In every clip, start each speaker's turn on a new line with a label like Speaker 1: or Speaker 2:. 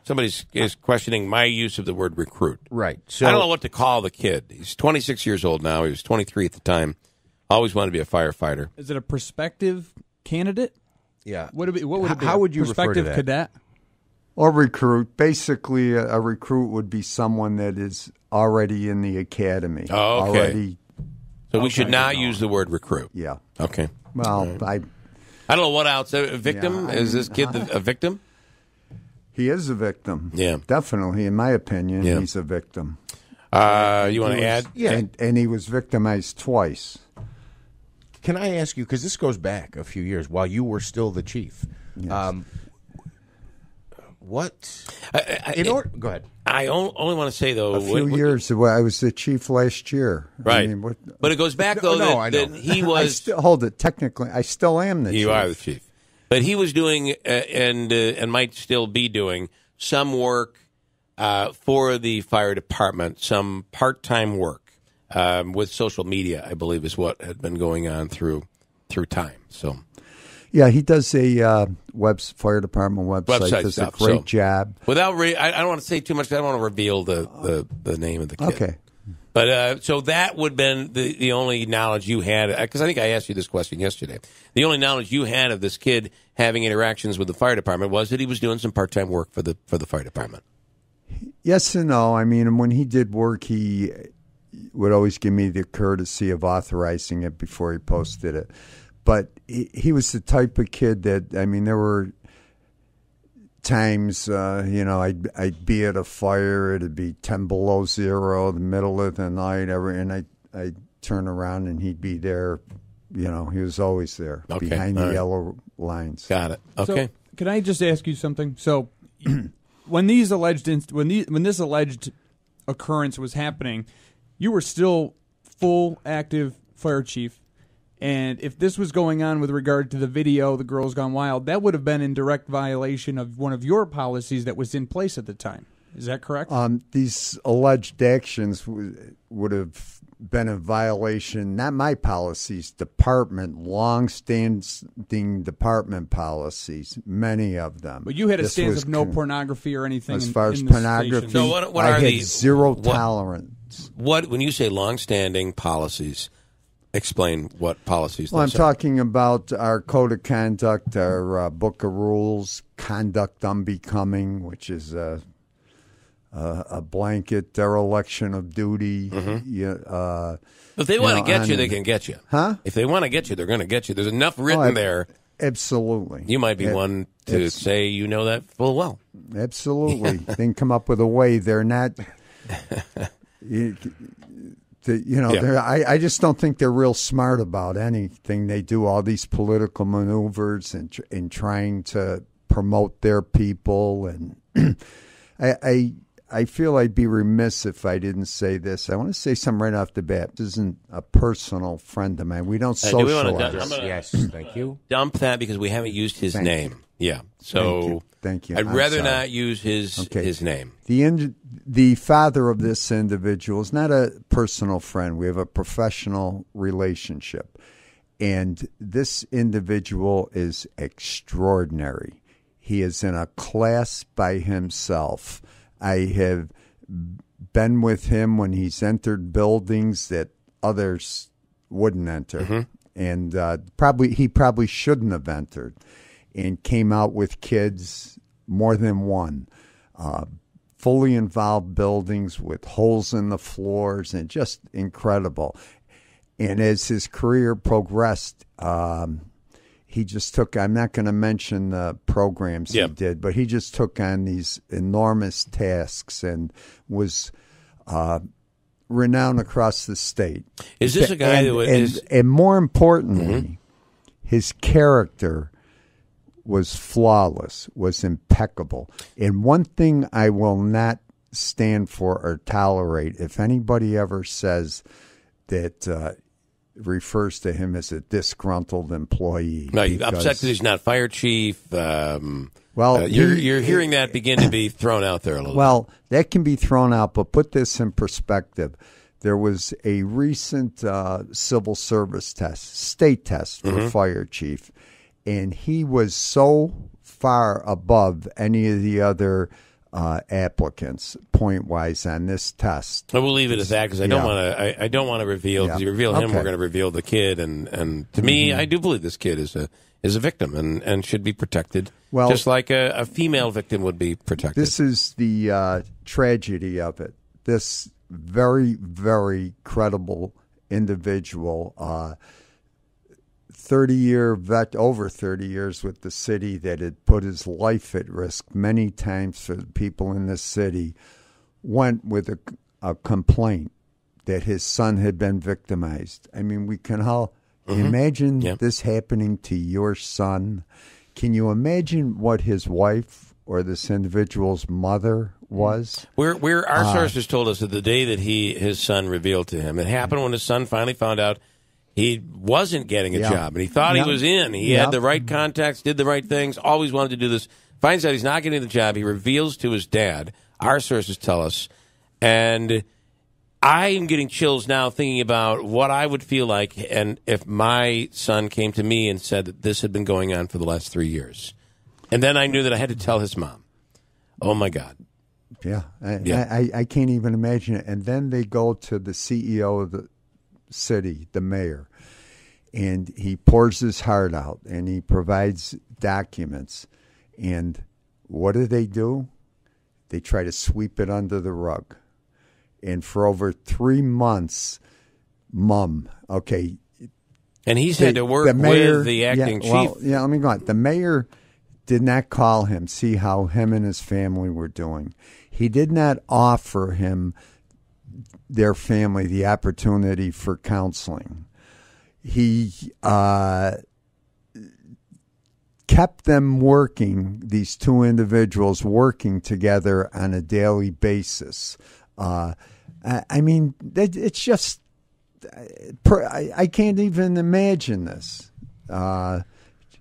Speaker 1: Somebody's is questioning my use of the word recruit.
Speaker 2: Right. So
Speaker 1: I don't know what to call the kid. He's 26 years old now. He was 23 at the time. Always wanted to be a firefighter.
Speaker 3: Is it a prospective candidate?
Speaker 2: Yeah.
Speaker 3: What would it be?
Speaker 2: How would you refer to
Speaker 3: prospective
Speaker 2: that?
Speaker 3: cadet?
Speaker 4: Or recruit. Basically, a recruit would be someone that is already in the academy.
Speaker 1: Oh, okay.
Speaker 4: Already,
Speaker 1: So we should not use the word recruit.
Speaker 4: yeah.
Speaker 1: Okay.
Speaker 4: Well,
Speaker 1: I don't know what else. A victim?
Speaker 4: Yeah,
Speaker 1: Is this kid a victim?
Speaker 4: he is a victim.
Speaker 1: Yeah.
Speaker 4: Definitely, in my opinion,
Speaker 1: Yeah.
Speaker 4: he's a victim.
Speaker 1: You want to add?
Speaker 2: Yeah.
Speaker 4: And he was victimized twice.
Speaker 2: Can I ask you, because this goes back a few years, while you were still the chief.
Speaker 4: Yes.
Speaker 2: What? Go ahead.
Speaker 1: I only want to say, though.
Speaker 4: A few years ago, I was the chief last year.
Speaker 1: Right.
Speaker 4: I mean,
Speaker 1: But it goes back, though,
Speaker 2: I know.
Speaker 1: that he
Speaker 4: I
Speaker 1: was.
Speaker 4: still, hold it. Technically, I still am the chief.
Speaker 1: You are the chief. But he was doing, and might still be doing, some work for the fire department, some part-time work with social media, I believe, is what had been going on through time. So,
Speaker 4: Yeah, he does a fire department website. Does
Speaker 1: stuff,
Speaker 4: a great
Speaker 1: so.
Speaker 4: job.
Speaker 1: Without, I don't want to say too much. I don't want to reveal the name of the kid.
Speaker 4: Okay.
Speaker 1: But so that would have been the only knowledge you had, because I think I asked you this question yesterday. The only knowledge you had of this kid having interactions with the fire department was that he was doing some part-time work for the fire department.
Speaker 4: Yes and no. I mean, when he did work, he would always give me the courtesy of authorizing it before he posted it. But he was the type of kid that, I mean, there were times, I'd be at a fire, it'd be 10 below zero, the middle of the night, and I'd turn around and he'd be there. He was always there behind the yellow lines.
Speaker 1: Got it. Okay.
Speaker 3: So, can I just ask you something? So, when this alleged occurrence was happening, you were still full active fire chief. And if this was going on with regard to the video, The Girls Gone Wild, that would have been in direct violation of one of your policies that was in place at the time. Is that correct?
Speaker 4: These alleged actions would have been a violation, not my policies, long-standing department policies, many of them.
Speaker 3: But you had a stance of no pornography or anything.
Speaker 4: As far as
Speaker 3: in this
Speaker 4: pornography,
Speaker 3: station.
Speaker 1: So what
Speaker 4: I
Speaker 1: are
Speaker 4: had
Speaker 1: these?
Speaker 4: zero tolerance.
Speaker 1: When you say long-standing policies, explain what policies.
Speaker 4: Well, I'm
Speaker 1: those are.
Speaker 4: talking about our code of conduct, our book of rules, conduct unbecoming, which is a blanket dereliction of duty.
Speaker 1: If they want to get you, they can get you.
Speaker 4: Huh?
Speaker 1: If they want to get you, they're going to get you. There's enough written there.
Speaker 4: Absolutely.
Speaker 1: You might be one to say you know that full well.
Speaker 4: Absolutely. They can come up with a way. They're not. I just don't think they're real smart about anything they do. All these political maneuvers and trying to promote their people, and I feel I'd be remiss if I didn't say this. I want to say something right off the bat. This isn't a personal friend of mine. We don't socialize.
Speaker 2: Yes, thank you.
Speaker 1: Dump that because we haven't used his name. Yeah. So
Speaker 4: Thank you.
Speaker 1: I'd
Speaker 4: I'm
Speaker 1: rather
Speaker 4: sorry.
Speaker 1: not use his name.
Speaker 4: The father of this individual is not a personal friend. We have a professional relationship. And this individual is extraordinary. He is in a class by himself. I have been with him when he's entered buildings that others wouldn't enter. And he probably shouldn't have entered, and came out with kids, more than one. Fully involved buildings with holes in the floors, and just incredible. And as his career progressed, he just took, I'm not going to mention the programs he did, but he just took on these enormous tasks and was renowned across the state.
Speaker 1: Is this a guy
Speaker 4: and more importantly, his character was flawless, was impeccable. And one thing I will not stand for or tolerate, if anybody ever says that refers to him as a disgruntled employee.
Speaker 1: No, you're upset because he's not fire chief. You're hearing that begin to be thrown out there a little bit.
Speaker 4: Well, that can be thrown out, but put this in perspective. There was a recent civil service test, state test for fire chief, and he was so far above any of the other applicants point-wise on this test.
Speaker 1: I will leave it at that because I don't want to. I don't want to reveal because you reveal him, we're going to reveal the kid. And to me, I do believe this kid is a victim and should be protected, just like a female victim would be protected. This
Speaker 4: is the tragedy of it. This very, very credible individual, 30-year vet, over 30 years with the city, that had put his life at risk many times for the people in this city, went with a complaint that his son had been victimized. I mean, we can all imagine this happening to your son. Can you imagine what his wife or this individual's mother was?
Speaker 1: Where our sources told us that the day that his son revealed to him, it happened when his son finally found out he wasn't getting a job, and he thought he was in. He had the right contacts, did the right things, always wanted to do this. Finds out he's not getting the job. He reveals to his dad, our sources tell us, and I am getting chills now thinking about what I would feel like and if my son came to me and said that this had been going on for the last 3 years. And then I knew that I had to tell his mom. Oh, my God.
Speaker 4: Yeah, I can't even imagine it. And then they go to the CEO of the city, the mayor, and he pours his heart out and he provides documents. And what do? They try to sweep it under the rug. And for over 3 months, and
Speaker 1: he's had to work with the acting chief.
Speaker 4: Let me go on. The mayor did not call him, see how him and his family were doing. He did not offer their family the opportunity for counseling. He kept them working, these two individuals working together on a daily basis. I mean, it's just, I can't even imagine this.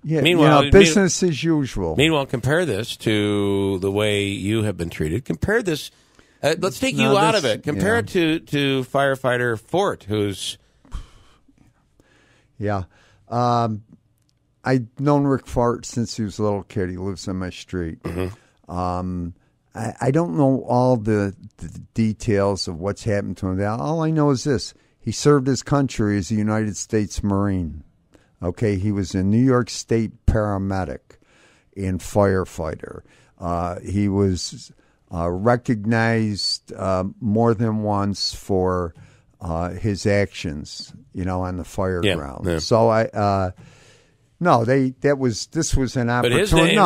Speaker 1: Meanwhile,
Speaker 4: business as usual.
Speaker 1: Meanwhile, compare this to the way you have been treated. Compare this. Let's take you out of it. Compare it to firefighter Fort, who's...
Speaker 4: Yeah. I've known Rick Fort since he was a little kid. He lives on my street. Mm-hmm. I don't know all the details of what's happened to him. All I know is this. He served his country as a United States Marine. Okay, he was a New York State paramedic and firefighter. He was recognized more than once for his actions, on the fire ground. Yeah. So this was an opportunity.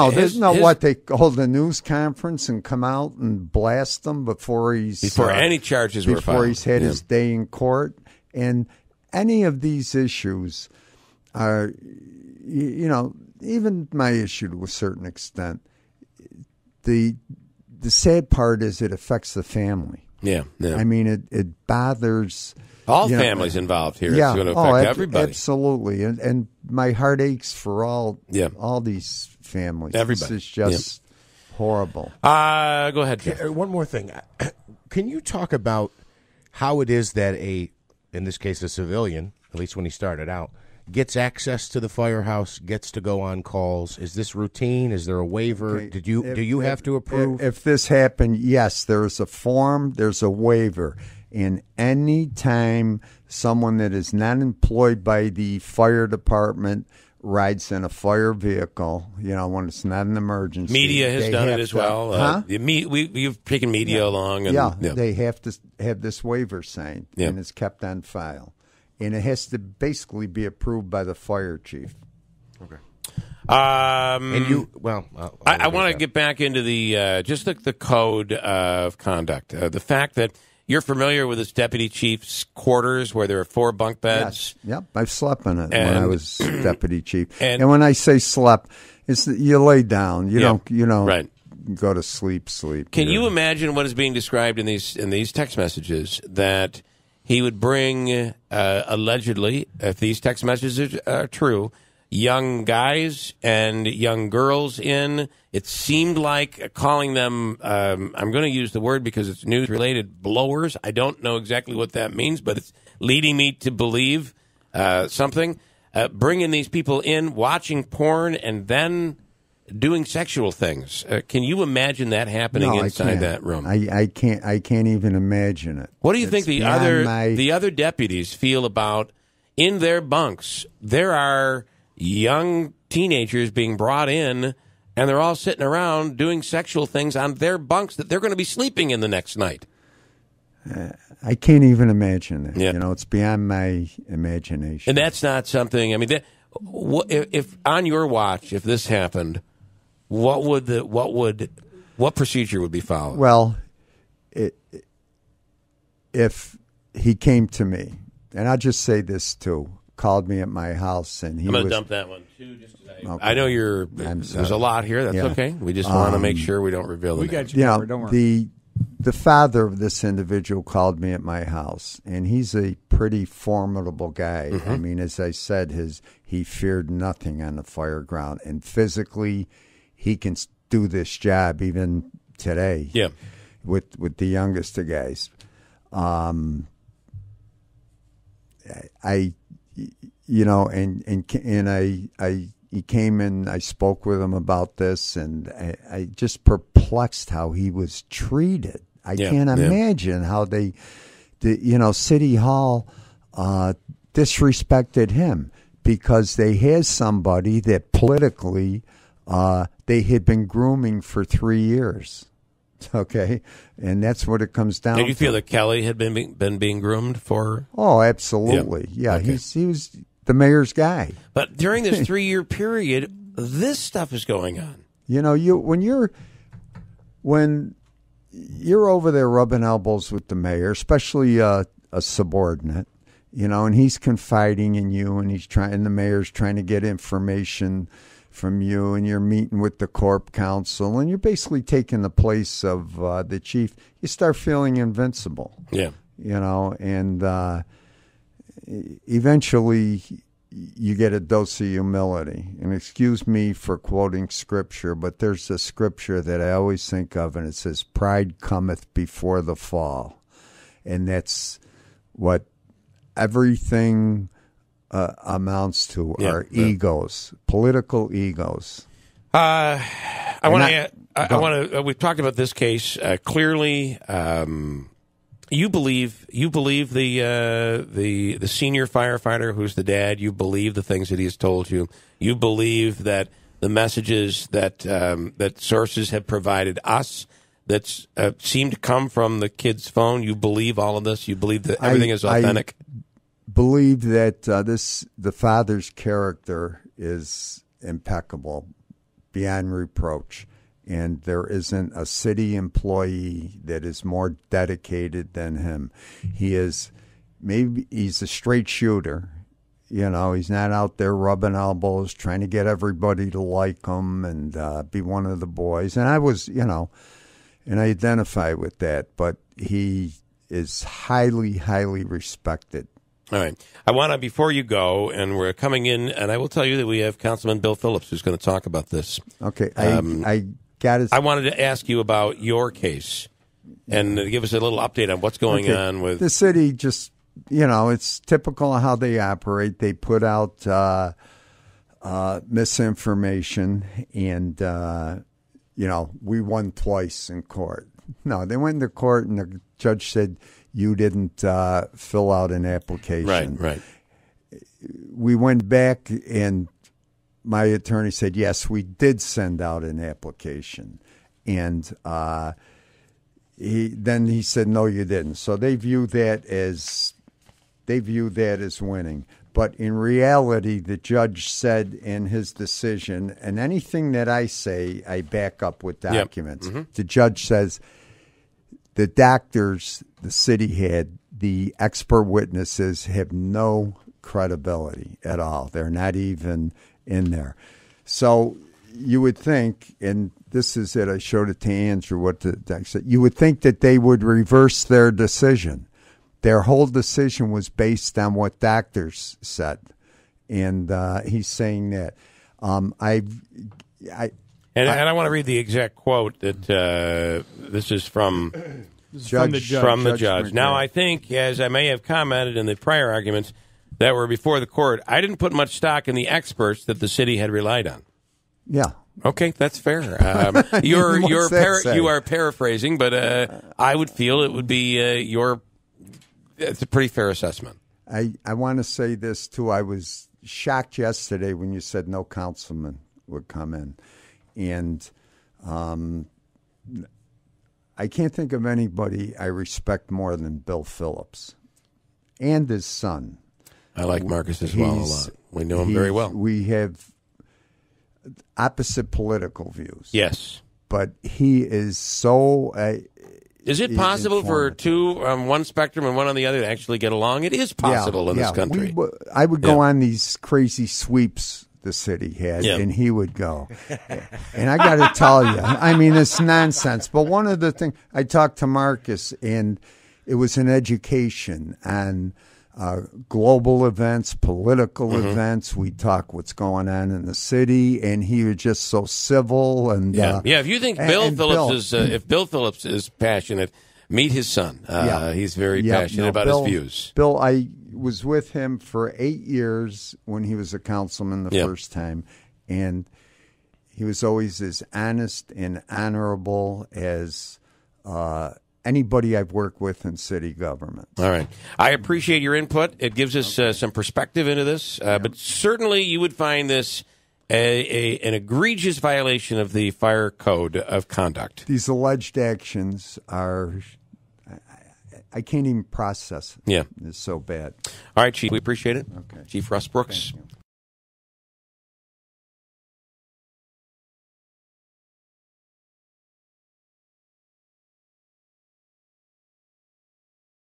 Speaker 4: They hold a news conference and come out and blast him before
Speaker 1: any charges were filed.
Speaker 4: Before he's had his day in court. And any of these issues are, even my issue to a certain extent, the sad part is it affects the family.
Speaker 1: Yeah.
Speaker 4: I mean, it bothers
Speaker 1: all families involved here. Yeah, it's going to affect everybody.
Speaker 4: Absolutely, and my heart aches for all these families.
Speaker 1: Everybody.
Speaker 4: This is just horrible.
Speaker 1: Go ahead, Jeff.
Speaker 2: One more thing. Can you talk about how it is that in this case, a civilian, at least when he started out, gets access to the firehouse, gets to go on calls? Is this routine? Is there a waiver?
Speaker 4: Okay.
Speaker 2: Do you have to approve?
Speaker 4: If this happened, yes, there's a form, there's a waiver. And any time someone that is not employed by the fire department rides in a fire vehicle, when it's not an emergency.
Speaker 1: Media has done it as well. We've taken media along. And,
Speaker 4: they have to have this waiver signed, and it's kept on file. And it has to basically be approved by the fire chief.
Speaker 2: Okay.
Speaker 1: I want to get back into the code of conduct. The fact that you're familiar with this deputy chief's quarters where there are 4 bunk beds.
Speaker 4: Yes. Yep, I've slept in it when I was deputy chief. And when I say slept, it's you lay down. You don't go to sleep.
Speaker 1: Can you imagine what is being described in these text messages that he would bring, allegedly, if these text messages are true, young guys and young girls in? It seemed like calling them, I'm going to use the word because it's news-related, blowers. I don't know exactly what that means, but it's leading me to believe something. Bringing these people in, watching porn, and then doing sexual things. Can you imagine that happening inside that room?
Speaker 4: I can't even imagine it.
Speaker 1: What do you think the other deputies feel about in their bunks? There are young teenagers being brought in, and they're all sitting around doing sexual things on their bunks that they're going to be sleeping in the next night.
Speaker 4: I can't even imagine it.
Speaker 1: Yeah.
Speaker 4: It's beyond my imagination.
Speaker 1: And that's not something. I mean, if on your watch, if this happened, what procedure would be followed?
Speaker 4: Well, if he came to me, and I'll just say this too, called me at my house, and
Speaker 1: I'm going to dump that one too. I know there's a lot here. That's okay. We just want to make sure we don't reveal the name.
Speaker 3: Got you covered, don't
Speaker 4: worry. The father of this individual called me at my house, and he's a pretty formidable guy.
Speaker 1: Mm-hmm.
Speaker 4: I mean, as I said, he feared nothing on the fire ground, and physically, he can do this job even today.
Speaker 1: Yeah,
Speaker 4: with the youngest of guys. He came in, I spoke with him about this, and I just perplexed how he was treated. I can't imagine how City Hall disrespected him because they had somebody that politically they had been grooming for 3 years. Okay, and that's what it comes down to.
Speaker 1: Did you feel that Kelly had been being groomed for?
Speaker 4: Oh, absolutely. Yeah,
Speaker 1: okay.
Speaker 4: He was the mayor's guy.
Speaker 1: But during this 3-year period, this stuff is going on.
Speaker 4: When you're over there rubbing elbows with the mayor, especially a subordinate, and he's confiding in you, and the mayor's trying to get information from you, and you're meeting with the corp counsel, and you're basically taking the place of the chief. You start feeling invincible.
Speaker 1: Yeah.
Speaker 4: And eventually you get a dose of humility. And excuse me for quoting scripture, but there's a scripture that I always think of, and it says, "Pride cometh before the fall." And that's what everything amounts to, are egos, political egos.
Speaker 1: We've talked about this case clearly. You believe the senior firefighter who's the dad. You believe the things that he has told you. You believe that the messages that sources have provided us that seem to come from the kid's phone. You believe all of this. You believe that everything is authentic.
Speaker 4: I believe that the father's character is impeccable, beyond reproach. And there isn't a city employee that is more dedicated than him. He's a straight shooter. He's not out there rubbing elbows, trying to get everybody to like him and be one of the boys. And I was, and I identify with that. But he is highly, highly respected.
Speaker 1: All right. I want to, before you go, and we're coming in, and I will tell you that we have Councilman Bill Phillips who's going to talk about this.
Speaker 4: Okay. I
Speaker 1: wanted to ask you about your case and give us a little update on what's going on with
Speaker 4: the city. Just it's typical of how they operate. They put out misinformation, and we won twice in court. No, they went into court, and the judge said you didn't fill out an application.
Speaker 1: Right.
Speaker 4: We went back, and my attorney said, yes, we did send out an application. And he said, no, you didn't. So they view that as winning. But in reality, the judge said in his decision, and anything that I say, I back up with documents. Yep. Mm-hmm. The judge says the doctors the city had, the expert witnesses, have no credibility at all. They're not even in there. So you would think, and this is it, I showed it to Andrew, what the doc said, you would think that they would reverse their decision. Their whole decision was based on what doctors said. And he's saying that. And I want to read the exact quote that this is from the judge. Now, I think, as I may have commented in the prior arguments that were before the court, I didn't put much stock in the experts that the city had relied on. Yeah.
Speaker 1: Okay, that's fair.
Speaker 4: What's that say?
Speaker 1: You are paraphrasing, but I would feel it would be it's a pretty fair assessment.
Speaker 4: I want to say this, too. I was shocked yesterday when you said no councilman would come in. And I can't think of anybody I respect more than Bill Phillips and his son.
Speaker 1: I like Marcus as well a lot. We know him very well.
Speaker 4: We have opposite political views.
Speaker 1: Yes.
Speaker 4: But he is so...
Speaker 1: is it possible for two on one spectrum and one on the other to actually get along? It is possible in this country.
Speaker 4: I would go on these crazy sweeps the city had, and he would go. And I got to tell you, I mean, it's nonsense. But one of the things, I talked to Marcus, and it was an education on global events, political events. We talk what's going on in the city, and he was just so civil. And
Speaker 1: if you think Bill Phillips is passionate, meet his son. He's very passionate about his views.
Speaker 4: Bill, I was with him for 8 years when he was a councilman the first time, and he was always as honest and honorable as anybody I've worked with in city government.
Speaker 1: All right. I appreciate your input. It gives us some perspective into this, but certainly you would find this an egregious violation of the fire code of conduct.
Speaker 4: These alleged actions are... I can't even process it.
Speaker 1: Yeah.
Speaker 4: It's so bad.
Speaker 1: All right, Chief. We appreciate it.
Speaker 4: Okay.
Speaker 1: Chief Russ Brooks.